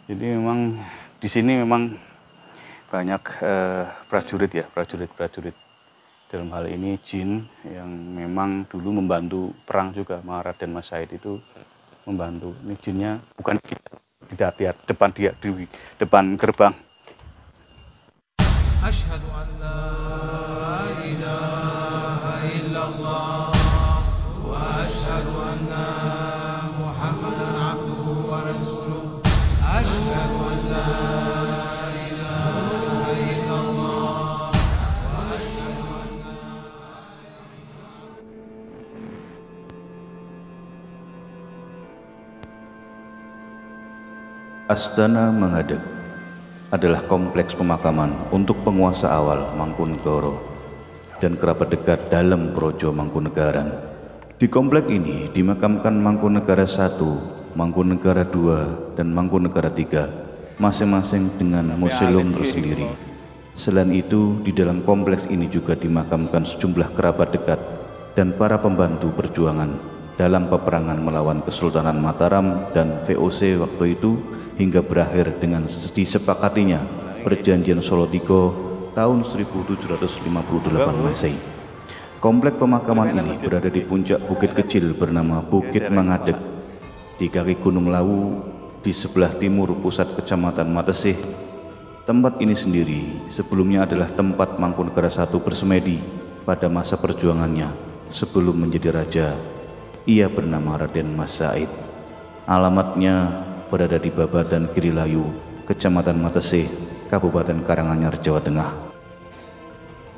Jadi memang di sini memang banyak prajurit dalam hal ini jin yang memang dulu membantu perang juga. Raden Mas Said itu membantu. Ini jinnya bukan di depan gerbang. Asyhadu an la ilaha illallah wa asyhadu anna Muhammadan abduhu wa rasuluh. Asyhadu an la ilaha illallah wa asyhadu anna. Astana Menghadap adalah kompleks pemakaman untuk penguasa awal Mangkunegara dan kerabat dekat dalam Projo Mangkunegaran. Di komplek ini dimakamkan Mangkunegara I, Mangkunegara II, dan Mangkunegara III, masing-masing dengan museum tersendiri. Selain itu, di dalam kompleks ini juga dimakamkan sejumlah kerabat dekat dan para pembantu perjuangan dalam peperangan melawan Kesultanan Mataram dan VOC waktu itu, hingga berakhir dengan disepakatinya Perjanjian Solo III tahun 1758 Masehi. Komplek pemakaman ini berada di puncak bukit kecil bernama Bukit Mangadeg, di kaki Gunung Lawu, di sebelah timur pusat Kecamatan Matesih. Tempat ini sendiri sebelumnya adalah tempat Mangkunegara I bersemedi pada masa perjuangannya sebelum menjadi raja. Ia bernama Raden Mas Said. Alamatnya berada di Babadan Girilayu, Kecamatan Matesih, Kabupaten Karanganyar, Jawa Tengah.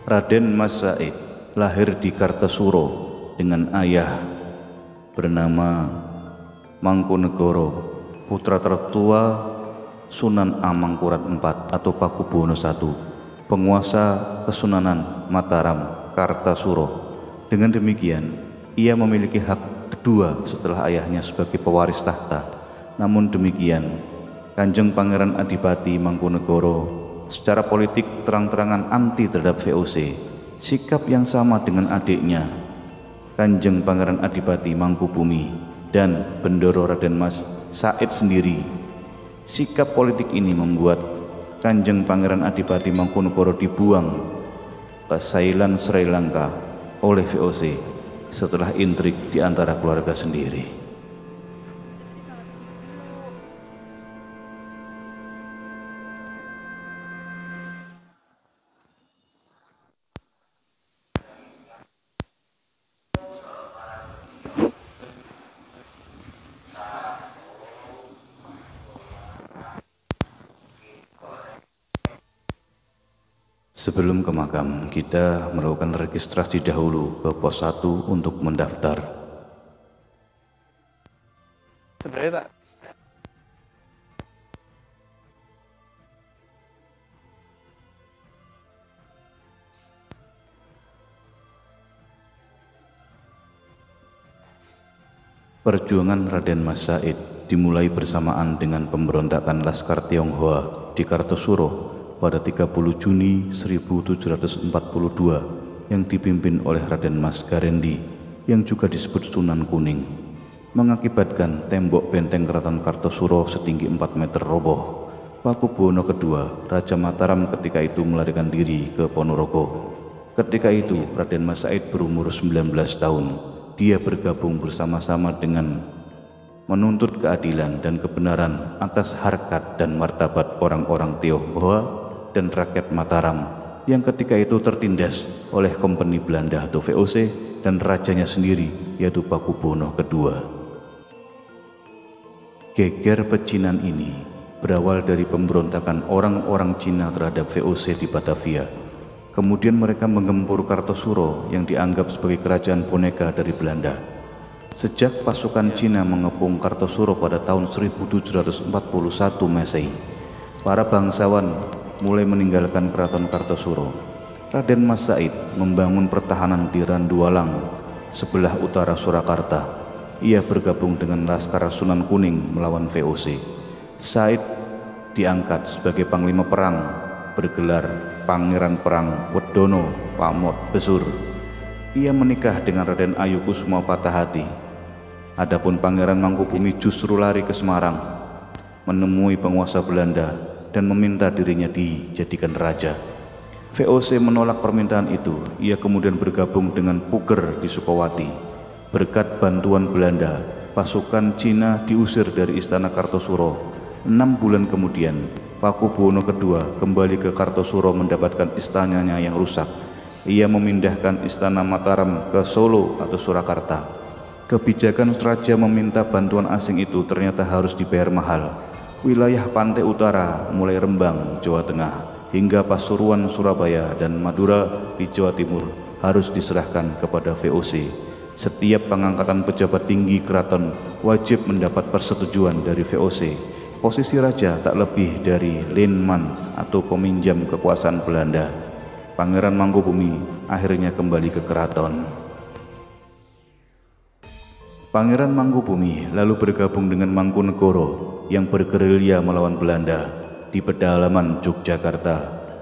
Raden Mas Said lahir di Kartosuro dengan ayah bernama Mangkunegara, putra tertua Sunan Amangkurat IV atau Pakubuwono I, penguasa Kesunanan Mataram Kartasuro. Dengan demikian, ia memiliki hak kedua setelah ayahnya sebagai pewaris tahta. Namun demikian, Kanjeng Pangeran Adipati Mangkunegara secara politik terang-terangan anti terhadap VOC. Sikap yang sama dengan adiknya, Kanjeng Pangeran Adipati Mangkubumi dan Bendoro Raden Mas Said sendiri. Sikap politik ini membuat Kanjeng Pangeran Adipati Mangkunegara dibuang ke Thailand Sri Lanka oleh VOC setelah intrik di antara keluarga sendiri. Sebelum ke makam, kita melakukan registrasi dahulu ke pos 1 untuk mendaftar. Sebenarnya tak. Perjuangan Raden Mas Said dimulai bersamaan dengan pemberontakan Laskar Tionghoa di Kartosuro pada 30 Juni 1742 yang dipimpin oleh Raden Mas Garendi yang juga disebut Sunan Kuning, mengakibatkan tembok benteng Keraton Kartosuro setinggi 4 meter roboh. Pakubuwono II, Raja Mataram ketika itu melarikan diri ke Ponorogo. Ketika itu Raden Mas Said berumur 19 tahun. Dia bergabung bersama-sama dengan menuntut keadilan dan kebenaran atas harkat dan martabat orang-orang Tionghoa dan rakyat Mataram yang ketika itu tertindas oleh Kompeni Belanda atau VOC dan rajanya sendiri, yaitu Pakubuwono II. Geger pecinan ini berawal dari pemberontakan orang-orang Cina terhadap VOC di Batavia. Kemudian mereka menggempur Kartosuro yang dianggap sebagai kerajaan boneka dari Belanda. Sejak pasukan Cina mengepung Kartosuro pada tahun 1741 Masehi, para bangsawan mulai meninggalkan keraton Kartosuro. Raden Mas Said membangun pertahanan di Randualang, sebelah utara Surakarta. Ia bergabung dengan Laskar Sunan Kuning melawan VOC. Said diangkat sebagai panglima perang, bergelar Pangeran Perang Wedono Pamot Besur. Ia menikah dengan Raden Ayu Kusuma Patahati. Adapun Pangeran Mangkubumi justru lari ke Semarang. menemui penguasa Belanda dan meminta dirinya dijadikan raja. VOC menolak permintaan itu. Ia kemudian bergabung dengan Puger di Sukowati. Berkat bantuan Belanda, pasukan Cina diusir dari istana Kartosuro. 6 bulan kemudian, Pakubuwono II kembali ke Kartosuro mendapatkan istananya yang rusak. Ia memindahkan istana Mataram ke Solo atau Surakarta. Kebijakan raja meminta bantuan asing itu ternyata harus dibayar mahal. Wilayah pantai utara mulai Rembang, Jawa Tengah, hingga Pasuruan, Surabaya, dan Madura di Jawa Timur harus diserahkan kepada VOC. Setiap pengangkatan pejabat tinggi keraton wajib mendapat persetujuan dari VOC. Posisi raja tak lebih dari leenman atau peminjam kekuasaan Belanda. Pangeran Mangkubumi akhirnya kembali ke keraton. Pangeran Mangkubumi lalu bergabung dengan Mangkunegoro yang bergerilya melawan Belanda di pedalaman Yogyakarta.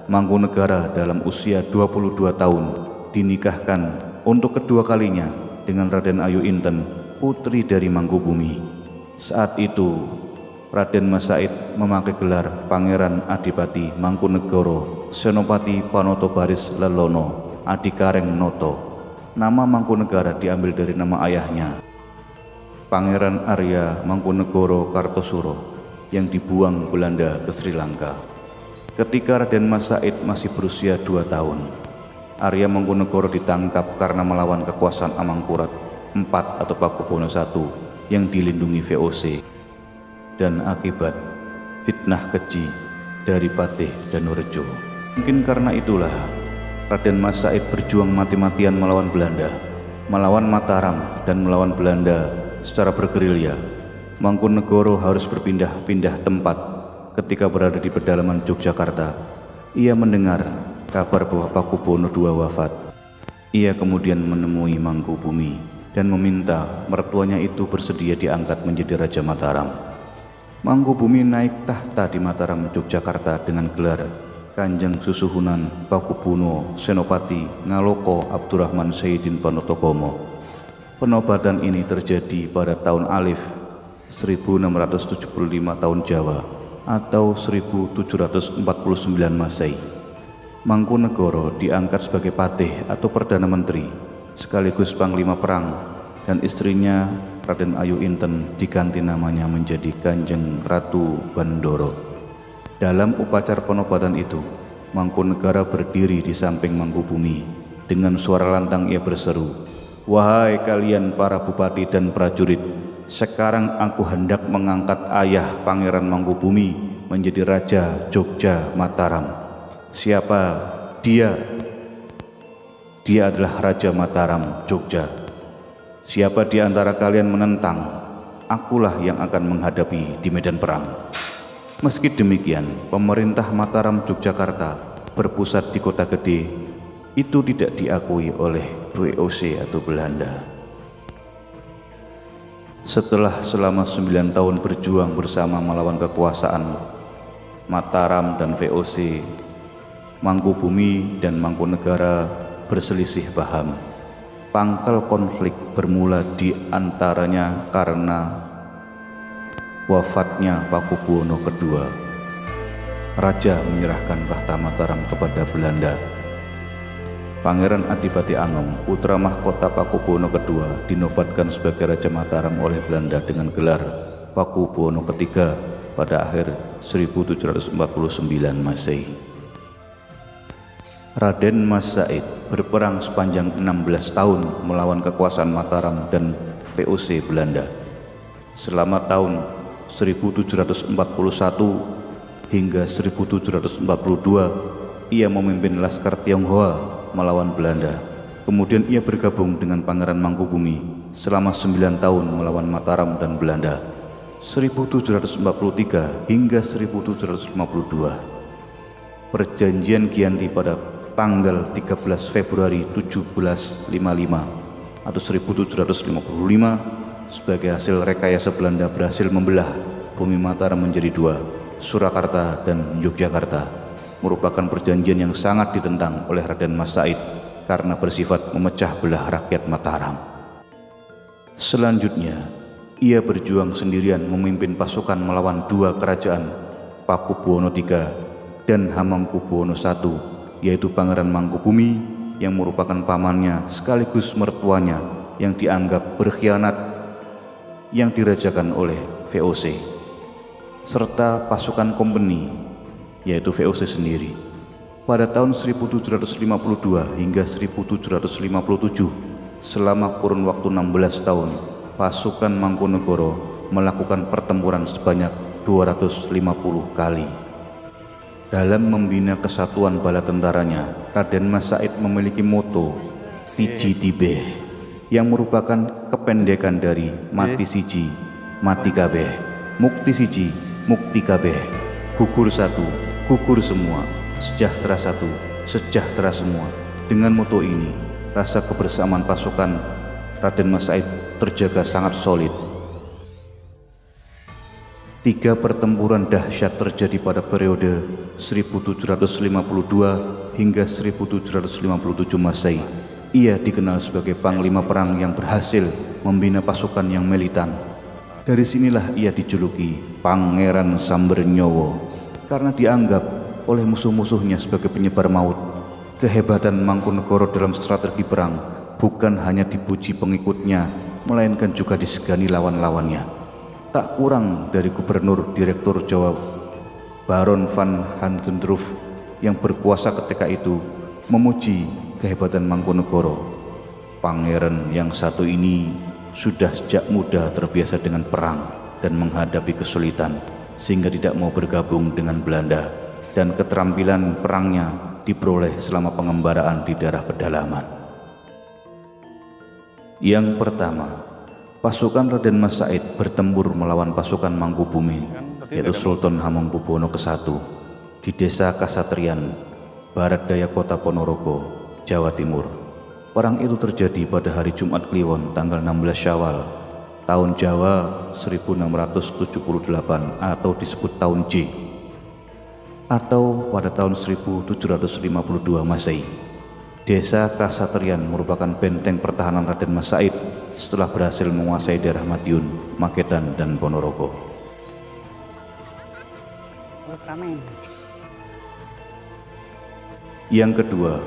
Mangkunegara dalam usia 22 tahun dinikahkan untuk kedua kalinya dengan Raden Ayu Inten, putri dari Mangkubumi. Saat itu Raden Mas Said memakai gelar Pangeran Adipati Mangkunegoro Senopati Panoto Baris Lelono Adikareng Noto. Nama Mangkunegara diambil dari nama ayahnya, Pangeran Arya Mangkunegoro Kartosuro, yang dibuang Belanda ke Sri Lanka. Ketika Raden Mas Said masih berusia 2 tahun, Arya Mangkunegoro ditangkap karena melawan kekuasaan Amangkurat IV atau Pakubuwono I yang dilindungi VOC, dan akibat fitnah keji dari Patih Danurejo. Mungkin karena itulah Raden Mas Said berjuang mati-matian melawan Belanda, melawan Mataram, dan melawan Belanda secara bergerilya. Mangkunegoro harus berpindah-pindah tempat ketika berada di pedalaman Yogyakarta. Ia mendengar kabar bahwa Pakubuwono II wafat. Ia kemudian menemui Mangkubumi dan meminta mertuanya itu bersedia diangkat menjadi Raja Mataram. Mangkubumi naik tahta di Mataram, Yogyakarta dengan gelar Kanjeng Susuhunan Pakubuwono Senopati Ngaloko Abdurrahman Sayyidin Panotokomo. Penobatan ini terjadi pada tahun Alif 1675 tahun Jawa atau 1749 Masehi. Mangkunegoro diangkat sebagai patih atau Perdana Menteri sekaligus Panglima Perang, dan istrinya Raden Ayu Inten diganti namanya menjadi Kanjeng Ratu Bandoro. Dalam upacara penobatan itu, Mangkunegara berdiri di samping Mangkubumi. Dengan suara lantang ia berseru, "Wahai kalian para bupati dan prajurit, sekarang aku hendak mengangkat ayah Pangeran Mangkubumi menjadi Raja Jogja Mataram. Siapa dia? Dia adalah Raja Mataram Jogja. Siapa di antara kalian menentang, akulah yang akan menghadapi di medan perang." Meski demikian, pemerintah Mataram Yogyakarta berpusat di kota gede itu tidak diakui oleh VOC atau Belanda. Setelah selama 9 tahun berjuang bersama melawan kekuasaan Mataram dan VOC, Mangkubumi dan Mangkunegara berselisih paham. Pangkal konflik bermula di antaranya karena wafatnya Pakubuwono II. Raja menyerahkan tahta Mataram kepada Belanda. Pangeran Adipati Anom, putra mahkota Pakubuwono II, dinobatkan sebagai Raja Mataram oleh Belanda dengan gelar Pakubuwono III pada akhir 1749 Masehi. Raden Mas Said berperang sepanjang 16 tahun melawan kekuasaan Mataram dan VOC Belanda. Selama tahun 1741 hingga 1742 ia memimpin Laskar Tionghoa melawan Belanda. Kemudian ia bergabung dengan Pangeran Mangkubumi selama 9 tahun melawan Mataram dan Belanda 1743 hingga 1752. Perjanjian Giyanti pada tanggal 13 Februari 1755 atau 1755 sebagai hasil rekayasa Belanda berhasil membelah bumi Mataram menjadi 2, Surakarta dan Yogyakarta. Merupakan perjanjian yang sangat ditentang oleh Raden Mas Said karena bersifat memecah belah rakyat Mataram. Selanjutnya, Ia berjuang sendirian memimpin pasukan melawan dua kerajaan, Pakubuwono III dan Hamengkubuwono I, yaitu Pangeran Mangkubumi yang merupakan pamannya sekaligus mertuanya yang dianggap berkhianat yang dirajakan oleh VOC, serta pasukan kompeni yaitu VOC sendiri. Pada tahun 1752 hingga 1757, selama kurun waktu 16 tahun, pasukan Mangkunegoro melakukan pertempuran sebanyak 250 kali. Dalam membina kesatuan bala tentaranya, Raden Mas Said memiliki moto Tiji Tibeh yang merupakan kependekan dari mati siji, mati kabeh, mukti siji, mukti kabeh, gugur satu, gugur semua, sejahtera satu, sejahtera semua. Dengan moto ini, rasa kebersamaan pasukan Raden Mas Said terjaga sangat solid. 3 pertempuran dahsyat terjadi pada periode 1752 hingga 1757 Masehi. Ia dikenal sebagai panglima perang yang berhasil membina pasukan yang militan. Dari sinilah ia dijuluki Pangeran Sambernyowo karena dianggap oleh musuh-musuhnya sebagai penyebar maut. Kehebatan Mangkunegoro dalam strategi perang bukan hanya dipuji pengikutnya, melainkan juga disegani lawan-lawannya. Tak kurang dari Gubernur Direktur Jawa Baron van Handendorf yang berkuasa ketika itu memuji kehebatan Mangkunegoro. Pangeran yang satu ini sudah sejak muda terbiasa dengan perang dan menghadapi kesulitan, sehingga tidak mau bergabung dengan Belanda, dan keterampilan perangnya diperoleh selama pengembaraan di daerah pedalaman. Yang pertama, pasukan Raden Mas Said bertempur melawan pasukan Mangkubumi, yaitu Sultan Hamengkubuwono I di desa Kasatriyan, barat daya kota Ponorogo, Jawa Timur. Perang itu terjadi pada hari Jumat Kliwon tanggal 16 Syawal, tahun Jawa 1678 atau disebut tahun J, atau pada tahun 1752 Masehi. Desa Kasatriyan merupakan benteng pertahanan Raden Mas Said setelah berhasil menguasai daerah Madiun, Magetan, dan Ponorogo. Yang kedua,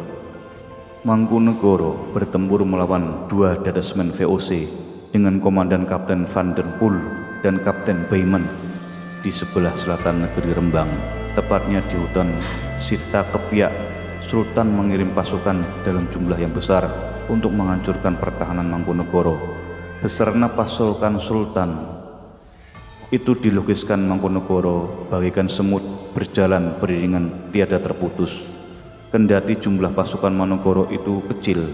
Mangkunegoro bertempur melawan 2 detesmen VOC dengan Komandan Kapten Van der Poel dan Kapten Beymen di sebelah selatan negeri Rembang, tepatnya di hutan Sita Kepiak. Sultan mengirim pasukan dalam jumlah yang besar untuk menghancurkan pertahanan Mangkunegoro. Beserta pasukan Sultan itu dilukiskan Mangkunegoro bagaikan semut berjalan beriringan tiada terputus. Kendati jumlah pasukan Mangkunegoro itu kecil,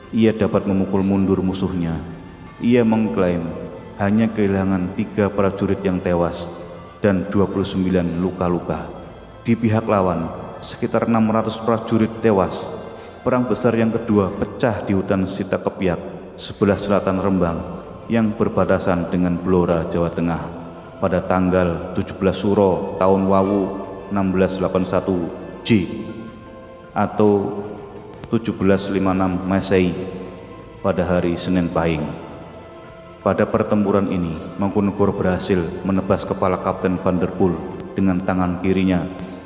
ia dapat memukul mundur musuhnya. Ia mengklaim hanya kehilangan 3 prajurit yang tewas dan 29 luka-luka. Di pihak lawan, sekitar 600 prajurit tewas. Perang besar yang kedua pecah di hutan Sita Kepiak, sebelah selatan Rembang, yang berbatasan dengan Blora, Jawa Tengah, pada tanggal 17 Suro tahun Wawu 1681 J atau 1756 Masehi, pada hari Senin Pahing. Pada pertempuran ini, Mangkunegoro berhasil menebas kepala Kapten Van der Poel dengan tangan kirinya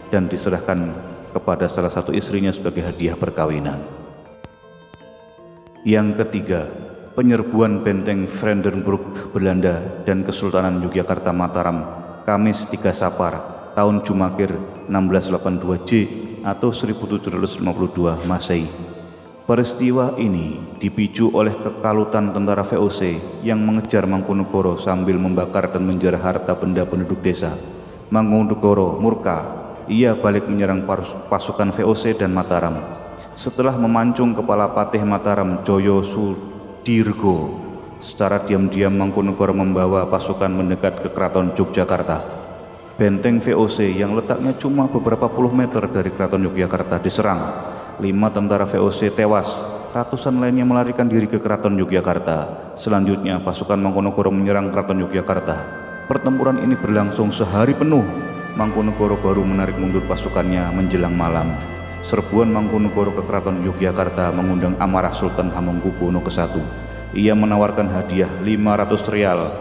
dan diserahkan kepada salah satu istrinya sebagai hadiah perkawinan. Yang ketiga, penyerbuan benteng Vredenburg Belanda dan Kesultanan Yogyakarta Mataram, Kamis 3 Sapar, tahun Jumakir 1682 J atau 1752 Masehi. Peristiwa ini dipicu oleh kekalutan tentara VOC yang mengejar Mangkunegoro sambil membakar dan menjarah harta benda penduduk desa. Mangkunegoro murka, ia balik menyerang pasukan VOC dan Mataram. Setelah memancung kepala Patih Mataram Joyo Sudirgo, secara diam-diam Mangkunegoro membawa pasukan mendekat ke Keraton Yogyakarta. Benteng VOC yang letaknya cuma beberapa puluh meter dari Keraton Yogyakarta diserang. 5 tentara VOC tewas, ratusan lainnya melarikan diri ke Keraton Yogyakarta. Selanjutnya pasukan Mangkunegoro menyerang Keraton Yogyakarta. Pertempuran ini berlangsung sehari penuh. Mangkunegoro baru menarik mundur pasukannya menjelang malam. Serbuan Mangkunegoro ke Keraton Yogyakarta mengundang amarah Sultan Hamengkubuwono I. Ia menawarkan hadiah 500 real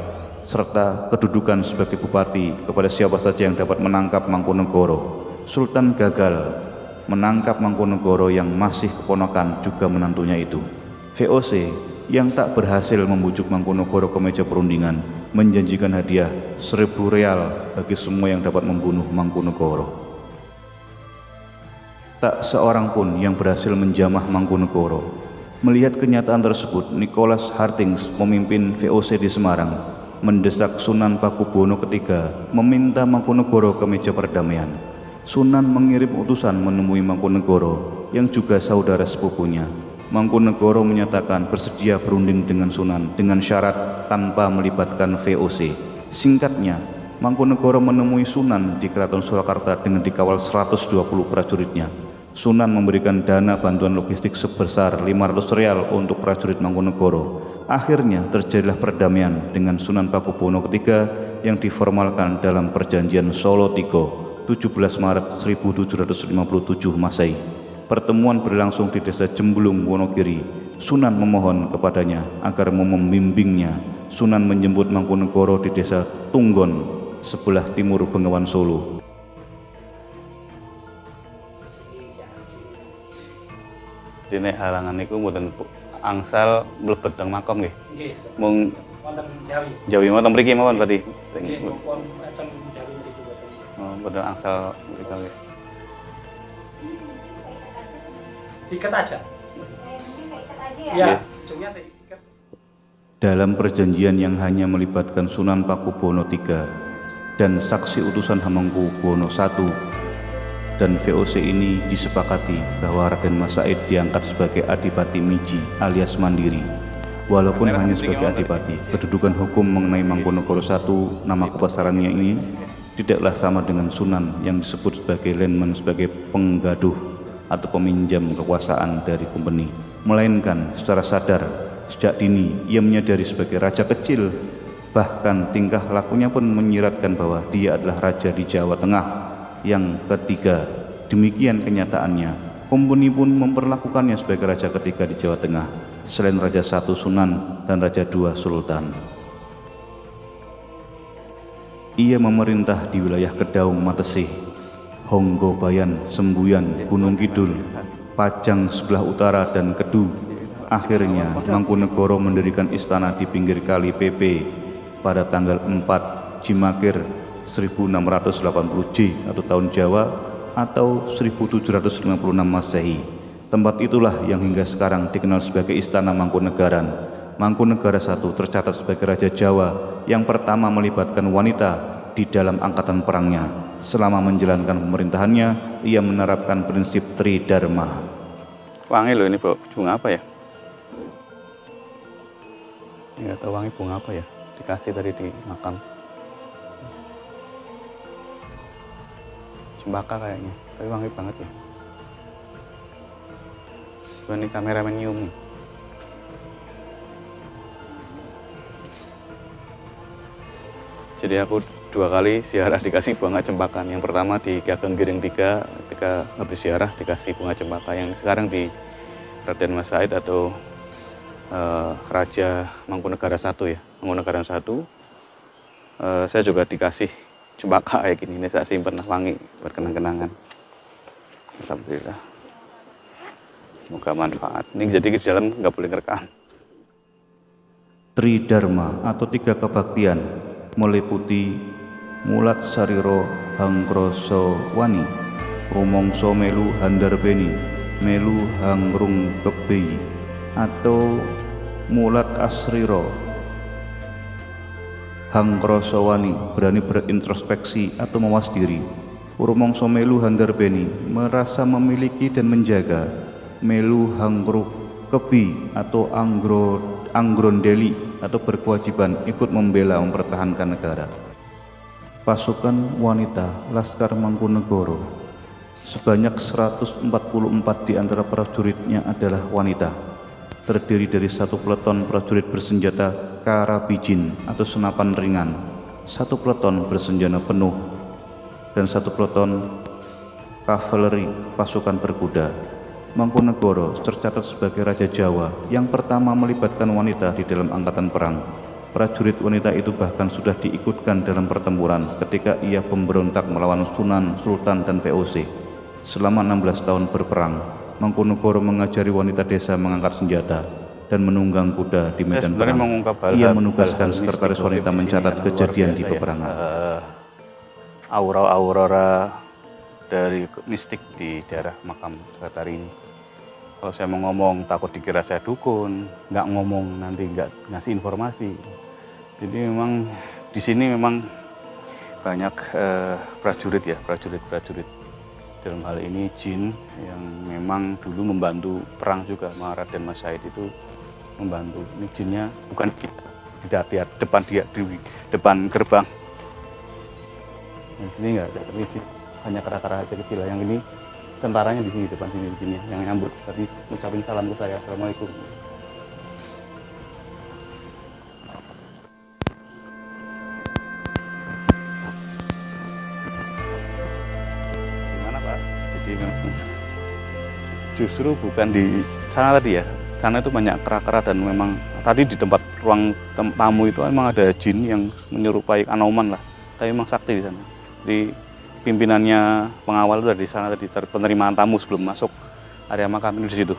serta kedudukan sebagai bupati kepada siapa saja yang dapat menangkap Mangkunegoro. Sultan gagal menangkap Mangkunegoro yang masih keponakan juga menantunya itu. VOC yang tak berhasil membujuk Mangkunegoro ke meja perundingan menjanjikan hadiah 1.000 real bagi semua yang dapat membunuh Mangkunegoro. Tak seorang pun yang berhasil menjamah Mangkunegoro. Melihat kenyataan tersebut, Nicholas Hartings, pemimpin VOC di Semarang, mendesak Sunan Pakubuwono III meminta Mangkunegoro ke meja perdamaian. Sunan mengirim utusan menemui Mangkunegoro yang juga saudara sepupunya. Mangkunegoro menyatakan bersedia berunding dengan Sunan dengan syarat tanpa melibatkan VOC. Singkatnya, Mangkunegoro menemui Sunan di Keraton Surakarta dengan dikawal 120 prajuritnya. Sunan memberikan dana bantuan logistik sebesar 500 real untuk prajurit Mangkunegoro. Akhirnya terjadilah perdamaian dengan Sunan Pakubuwono III yang diformalkan dalam Perjanjian Solo Tigo 17 Maret 1757 Masehi. Pertemuan berlangsung di desa Jemblung, Wonogiri. Sunan memohon kepadanya agar membimbingnya. Sunan menjemput Mangkunegoro di desa Tunggon, sebelah timur Bengawan Solo. Dene halangan niku mboten angsal mlebet teng makam nggih. Nggih. Mung Wonten Jawi. Jawi mawon mriki mawon berarti. Nggih, mumpun wonten Jawi mriku boten. Oh, mboten angsal mriki nggih. Diiket aja. Iya. Ya, ujungnya diiket. Dalam perjanjian yang hanya melibatkan Sunan Pakubuwono III dan saksi utusan Hamengkubuwono I dan VOC ini disepakati bahwa Raden Mas Said diangkat sebagai Adipati Miji alias Mandiri. Walaupun hanya sebagai Adipati, kedudukan hukum mengenai Mangkunegoro I, nama kebesarannya ini tidaklah sama dengan Sunan yang disebut sebagai Landman, sebagai penggaduh atau peminjam kekuasaan dari company, melainkan secara sadar sejak dini ia menyadari sebagai raja kecil. Bahkan tingkah lakunya pun menyiratkan bahwa dia adalah raja di Jawa Tengah yang ketiga. Demikian kenyataannya, company pun memperlakukannya sebagai raja ketiga di Jawa Tengah, selain Raja I Sunan dan Raja II Sultan. Ia memerintah di wilayah Kedaung, Matesih, Honggobayan, Sembuyan, Gunung Kidul, Pajang sebelah utara, dan Kedu. Akhirnya Mangkunegoro mendirikan istana di pinggir kali PP pada tanggal 4 Jimakir 1680J atau tahun Jawa atau 1756 Masehi. Tempat itulah yang hingga sekarang dikenal sebagai Istana Mangkunegaran. Mangkunegara I tercatat sebagai Raja Jawa yang pertama melibatkan wanita di dalam angkatan perangnya. Selama menjalankan pemerintahannya, ia menerapkan prinsip Tridharma. Wangi loh ini, Pak. Bunga apa ya? Enggak tahu wangi bunga apa ya? Dikasih tadi di makam. Cempaka kayaknya, tapi wangi banget ya. Ini kameramen nyium. Jadi aku 2 kali ziarah dikasih bunga cempaka. Yang pertama di Gageng Giring 3 ketika habis ziarah dikasih bunga cempaka. Yang sekarang di Raden Mas Said atau Raja Mangkunegara I ya, Mangkunegara I. Saya juga dikasih cempaka kayak gini. Ini saya simpen wangi berkenang-kenangan. Alhamdulillah. Semoga manfaat. Ini jadi di dalam nggak boleh ngerekam. Tridharma atau 3 kebaktian meliputi mulat sariro hanggroso wani, rumongso melu handarbeni, melu hangrung kebeyi, atau mulat asriro hanggroso wani, berani berintrospeksi atau mawas diri. Rumongso melu handarbeni, merasa memiliki dan menjaga. Melu hangrung kebi atau anggrondeli, atau berkewajiban ikut membela mempertahankan negara. Pasukan wanita Laskar Mangkunegoro sebanyak 144 di antara prajuritnya adalah wanita, terdiri dari 1 peleton prajurit bersenjata karabijin atau senapan ringan, 1 peleton bersenjata penuh, dan 1 peleton kavaleri pasukan berkuda. Mangkunegoro tercatat sebagai Raja Jawa yang pertama melibatkan wanita di dalam angkatan perang. Prajurit wanita itu bahkan sudah diikutkan dalam pertempuran ketika ia pemberontak melawan Sunan, Sultan, dan VOC. Selama 16 tahun berperang, Mangkunegoro mengajari wanita desa mengangkat senjata dan menunggang kuda di medan perang. Ia menugaskan sekretaris wanita mencatat kejadian di peperangan. Aura-aurora dari mistik di daerah makam Suratari ini. Kalau saya mau ngomong takut dikira saya dukun, nggak ngomong nanti nggak ngasih informasi. Jadi memang di sini memang banyak prajurit ya, prajurit dalam hal ini jin yang memang dulu membantu perang juga, Raden Mas Said itu membantu. Ini jinnya bukan jin di depan gerbang. Di sini nggak ada, tapi hanya kera-kera kecil. Yang ini tentaranya di sini depan sini jinnya yang nyambut tadi ngucapin salam ke saya, assalamualaikum. Gimana Pak? Jadi justru bukan di sana tadi ya. Sana itu banyak kera-kera dan memang tadi di tempat ruang tamu itu memang ada jin yang menyerupai Anoman lah. Tapi memang sakti di sana. Di pimpinannya pengawal itu dari sana tadi, penerimaan tamu sebelum masuk area makam itu di situ.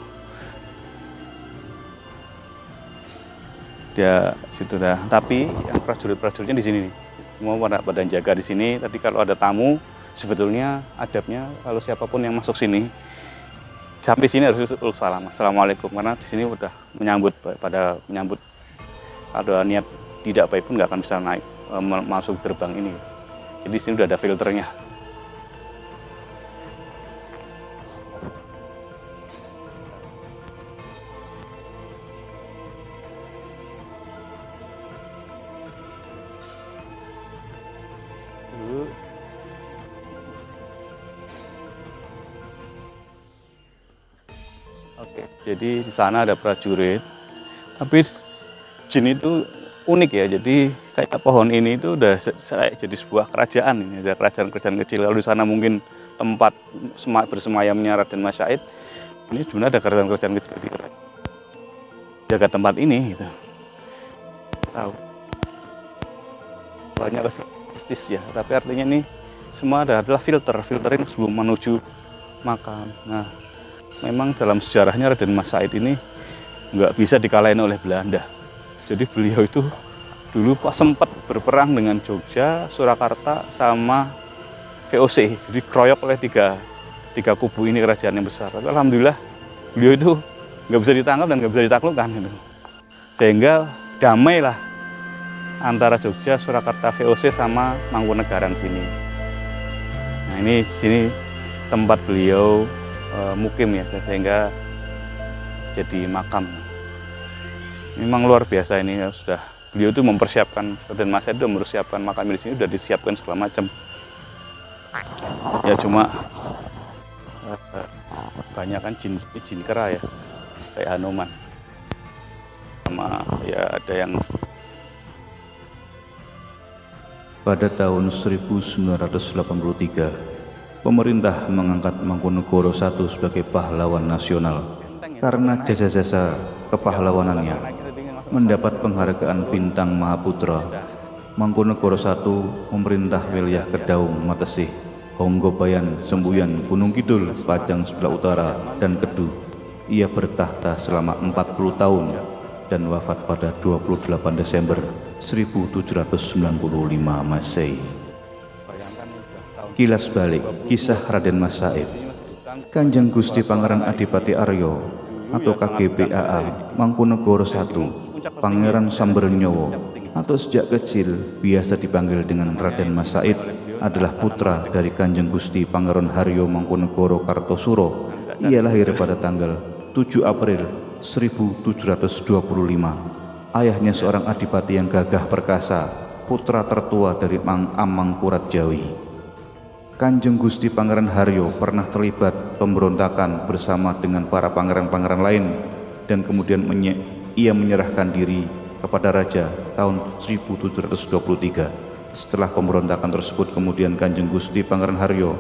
Dia situ dah. Tapi yang prajuritnya di sini nih. Semua pada jaga di sini. Tadi kalau ada tamu, sebetulnya adabnya kalau siapapun yang masuk sini sampai sini harus salam, assalamualaikum, karena di sini udah menyambut ada niat tidak baik pun nggak akan bisa naik masuk gerbang ini. Jadi di sini udah ada filternya. Oke, jadi di sana ada prajurit, tapi jin itu unik ya. Jadi kayak pohon ini itu udah jadi sebuah kerajaan. Ini ada kerajaan-kerajaan kecil. Kalau di sana mungkin tempat bersemayamnya Raden Mas Said, ini sebenarnya ada kerajaan-kerajaan kecil di jaga tempat ini. Gitu. Tahu banyak mistis ya, tapi artinya ini semua adalah filtering sebelum menuju makam. Nah, memang dalam sejarahnya Raden Mas Said ini nggak bisa dikalahin oleh Belanda. Jadi beliau itu dulu sempat berperang dengan Jogja, Surakarta, sama VOC. Jadi keroyok oleh tiga kubu ini kerajaan yang besar. Tapi alhamdulillah beliau itu nggak bisa ditangkap dan nggak bisa ditaklukkan. Gitu. Sehingga damailah antara Jogja, Surakarta, VOC sama Mangkunegaran sini. Nah ini sini tempat beliau mukim ya, sehingga jadi makam. Memang luar biasa ini ya, sudah beliau itu mempersiapkan, Raden Mas Said itu mempersiapkan makam di sini, sudah disiapkan segala macam. Ya cuma banyak kan jin kera ya, kayak Hanuman. Sama ya ada yang. Pada tahun 1983, pemerintah mengangkat Mangkunegoro I sebagai pahlawan nasional karena jasa-jasa kepahlawanannya mendapat penghargaan Bintang Mahaputra. Mangkunegoro I memerintah wilayah Kedaung, Matesih, Honggobayan, Sembuyan, Gunung Kidul, Pajang sebelah utara, dan Kedu. Ia bertahta selama 40 tahun dan wafat pada 28 Desember 1795 Masehi. Kilas balik kisah Raden Mas Said. Kanjeng Gusti Pangeran Adipati Aryo atau KGPAA Mangkunegoro I, Pangeran Sambernyowo atau sejak kecil biasa dipanggil dengan Raden Mas Said, adalah putra dari Kanjeng Gusti Pangeran Haryo Mangkunegoro Kartosuro. Ia lahir pada tanggal 7 April 1725. Ayahnya seorang adipati yang gagah perkasa, putra tertua dari Amangkurat Jawi. Kanjeng Gusti Pangeran Haryo pernah terlibat pemberontakan bersama dengan para pangeran-pangeran lain, dan kemudian ia menyerahkan diri kepada raja tahun 1723. Setelah pemberontakan tersebut, kemudian Kanjeng Gusti Pangeran Haryo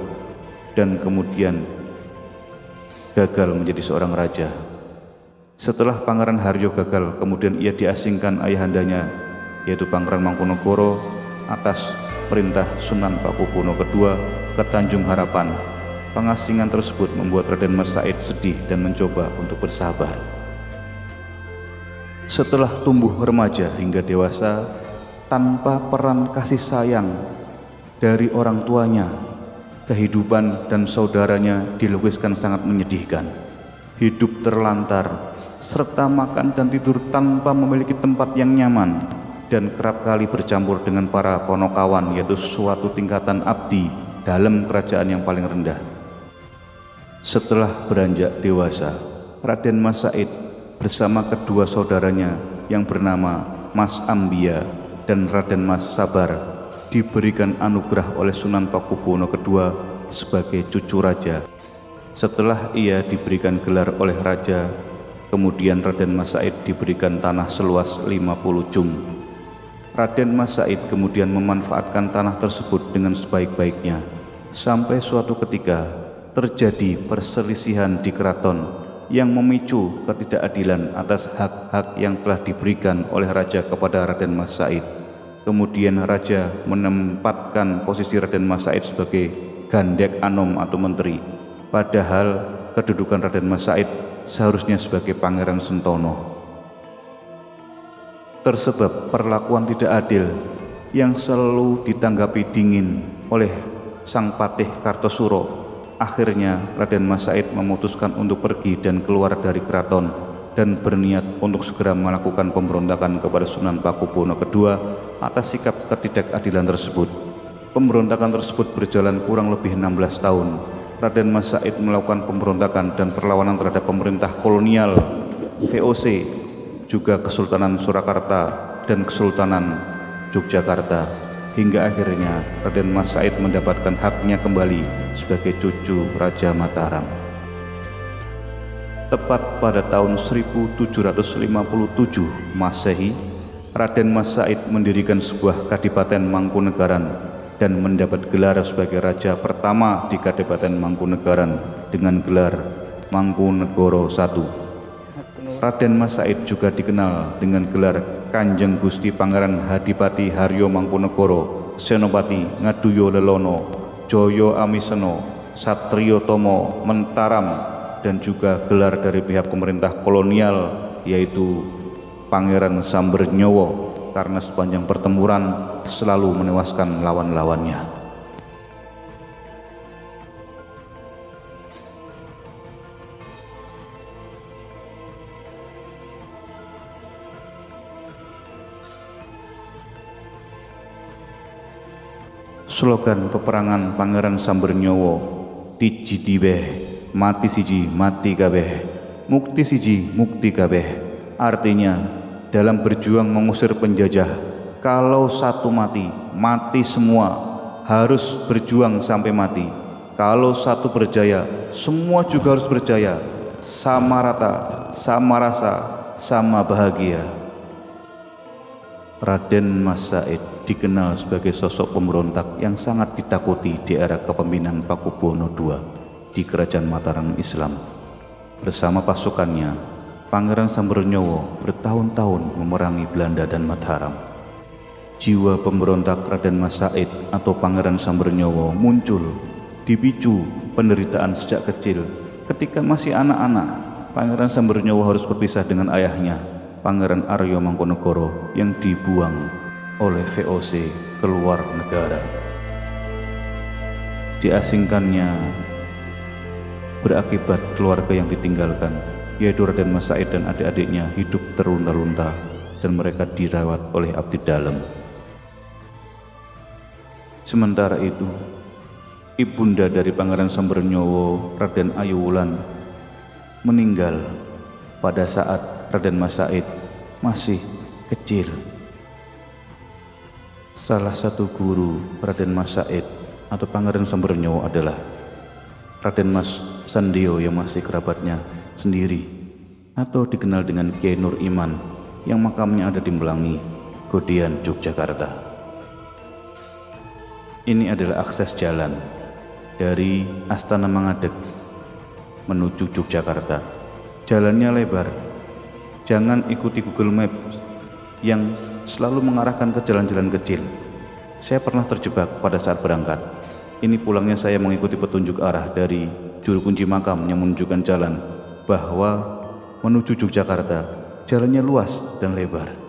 dan kemudian gagal menjadi seorang raja. Setelah Pangeran Haryo gagal, kemudian ia diasingkan ayahandanya yaitu Pangeran Mangkunegoro atas perintah Sunan Pakubuwono II ke Tanjung Harapan. Pengasingan tersebut membuat Raden Mas Said sedih dan mencoba untuk bersabar. Setelah tumbuh remaja hingga dewasa, tanpa peran kasih sayang dari orang tuanya, kehidupan dan saudaranya dilukiskan sangat menyedihkan. Hidup terlantar, serta makan dan tidur tanpa memiliki tempat yang nyaman, dan kerap kali bercampur dengan para ponokawan, yaitu suatu tingkatan abdi dalam kerajaan yang paling rendah. Setelah beranjak dewasa, Raden Mas Said bersama kedua saudaranya yang bernama Mas Ambia dan Raden Mas Sabar diberikan anugerah oleh Sunan Pakubuwono II sebagai cucu raja. Setelah ia diberikan gelar oleh raja, kemudian Raden Mas Said diberikan tanah seluas 50 jum. Raden Mas Said kemudian memanfaatkan tanah tersebut dengan sebaik-baiknya, sampai suatu ketika terjadi perselisihan di keraton yang memicu ketidakadilan atas hak-hak yang telah diberikan oleh raja kepada Raden Mas Said. Kemudian raja menempatkan posisi Raden Mas Said sebagai Gandhek Anom atau menteri, padahal kedudukan Raden Mas Said seharusnya sebagai Pangeran Sentono. Tersebab perlakuan tidak adil yang selalu ditanggapi dingin oleh Sang Patih Kartosuro, akhirnya Raden Mas Said memutuskan untuk pergi dan keluar dari keraton dan berniat untuk segera melakukan pemberontakan kepada Sunan Pakubuwono II atas sikap ketidakadilan tersebut. Pemberontakan tersebut berjalan kurang lebih 16 tahun. Raden Mas Said melakukan pemberontakan dan perlawanan terhadap pemerintah kolonial, VOC, juga Kesultanan Surakarta dan Kesultanan Yogyakarta, hingga akhirnya Raden Mas Said mendapatkan haknya kembali sebagai cucu Raja Mataram. Tepat pada tahun 1757 Masehi, Raden Mas Said mendirikan sebuah Kadipaten Mangkunegaran dan mendapat gelar sebagai raja pertama di Kadipaten Mangkunegaran dengan gelar Mangkunegoro I. Raden Mas Said juga dikenal dengan gelar Kanjeng Gusti Pangeran Hadipati Haryo Mangkunegoro, Senopati Ngaduyo Lelono, Joyo Amiseno, Satrio Tomo Mentaram, dan juga gelar dari pihak pemerintah kolonial yaitu Pangeran Sambernyowo, karena sepanjang pertempuran selalu menewaskan lawan-lawannya. Slogan peperangan Pangeran Sambernyowo, Tiji Dibeh, mati siji mati kabeh, mukti siji mukti kabeh. Artinya, dalam berjuang mengusir penjajah, kalau satu mati, mati semua, harus berjuang sampai mati. Kalau satu berjaya, semua juga harus berjaya, sama rata, sama rasa, sama bahagia. Raden Mas Said dikenal sebagai sosok pemberontak yang sangat ditakuti di era kepemimpinan Pakubuwono II di Kerajaan Mataram Islam. Bersama pasukannya, Pangeran Sambernyowo bertahun-tahun memerangi Belanda dan Mataram. Jiwa pemberontak Raden Mas Said atau Pangeran Sambernyowo muncul dipicu penderitaan sejak kecil. Ketika masih anak-anak, Pangeran Sambernyowo harus berpisah dengan ayahnya, Pangeran Aryo Mangkunegoro, yang dibuang oleh VOC keluar negara. Diasingkannya berakibat keluarga yang ditinggalkan, yaitu Raden Mas Said dan adik-adiknya hidup terlunta-lunta dan mereka dirawat oleh abdi dalam. Sementara itu, ibunda dari Pangeran Sambernyowo, Raden Ayu Wulan, meninggal pada saat Raden Mas Said masih kecil. Salah satu guru Raden Mas Said atau Pangeran Sambernyowo adalah Raden Mas Sandio yang masih kerabatnya sendiri, atau dikenal dengan Kiai Nur Iman yang makamnya ada di Melangi, Godian, Yogyakarta. Ini adalah akses jalan dari Astana Mangadeg menuju Yogyakarta. Jalannya lebar. Jangan ikuti Google Maps yang selalu mengarahkan ke jalan-jalan kecil. Saya pernah terjebak pada saat berangkat. Ini pulangnya saya mengikuti petunjuk arah dari juru kunci makam yang menunjukkan jalan bahwa menuju Yogyakarta jalannya luas dan lebar.